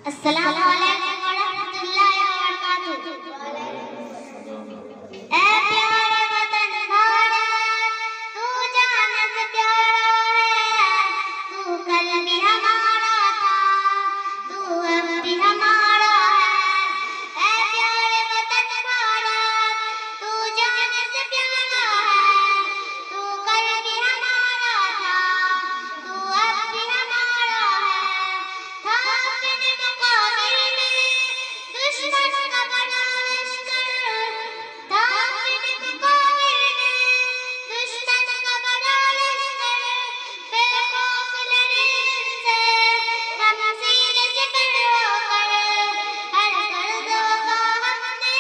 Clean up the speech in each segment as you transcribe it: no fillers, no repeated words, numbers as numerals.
अस्सलामु अलैकुम व रहमतुल्लाहि व बरकातुहू। ऐ प्यारा वतन भारत, तू जान से प्यारा है। तू कल भी हमारा था, तू अब भी हमारा है। ऐ प्यारे वतन भारत, तू जान से प्यारा है। तू कल भी हमारा था, तू अब भी हमारा है। था अपने मुकाबिल में दुश्मन का बड़ा लश्कर, था अपने मुकाबिल में दुश्मन का बड़ा लश्कर। बेखौफ लड़े इनसे हम सीने से पर होकर, हर दर्दों का हमने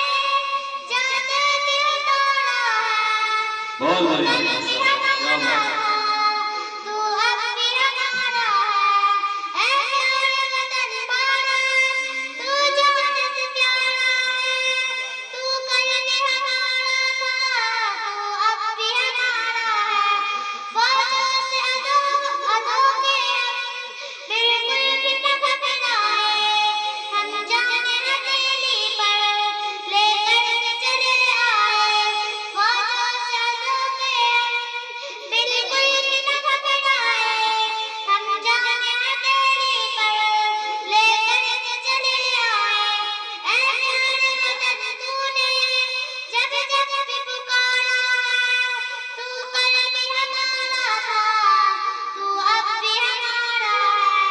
जान दे के उतारा है। बहुत तू बढ़िया, कल भी हमारा था, तू अब भी हमारा है। ऐ प्यारे वतन भारत, तू जान से प्यारा है। तू कल भी हमारा था, तू अब भी हमारा है। फौजों से अदों के बिल्कुल भी न घबराए। हम जाने हथेली पर लेकर के चले आए। फौजों से अदों के बिल्कुल भी न घबराए। हम जाने हथेली पर लेकर के चले आए। ऐ प्यारे वतन, तूने जब जब भी पुकारा है, तू कल भी हमारा था, तू अब भी हमारा है।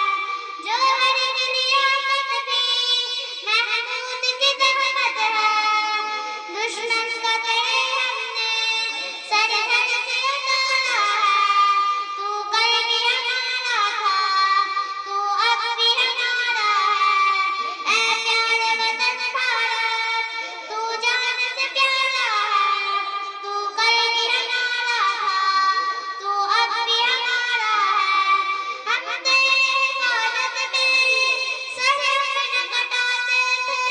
जोहर की लियाकत भी महमूद की ज़हमत है। दुश्मन का तेरे हमने सरहद से उतारा है। तू कल भी हमारा था, तू अब भी हमारा है। ऐ प्यारे वतन भारत, तू जान से प्यारा है। तू कल भी हमारा था, तू अब भी हमारा है। हम तेरी हिफाजत में सर अपना कटाते थे।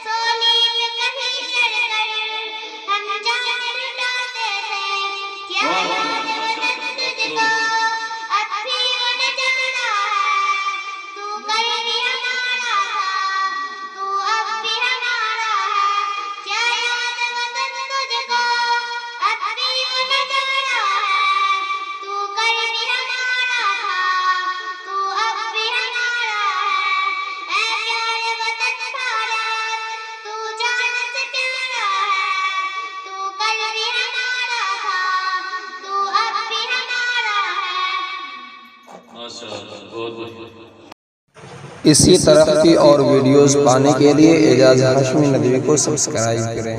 सोली पे कहीं चढ़कर हम जान लुटाते थे। क्या याद वतन तुझको अब भी वो नजारा है। तू कल भी हमारा था, तू अब भी हमारा है। क्या याद वतन तुझको अब भी वो नजारा है। तू कल भी हमारा था, तू अब भी हमारा है। ऐ प्यारे वतन भारत, तू जान से प्यारा है। तू कल भी हमारा था, तू अब भी हमारा है। माशाअल्लाह, बहुत बढ़िया। इसी तरह की और वीडियोज़ पाने के लिए एजाज हाशमी नदवी को सब्सक्राइब करें।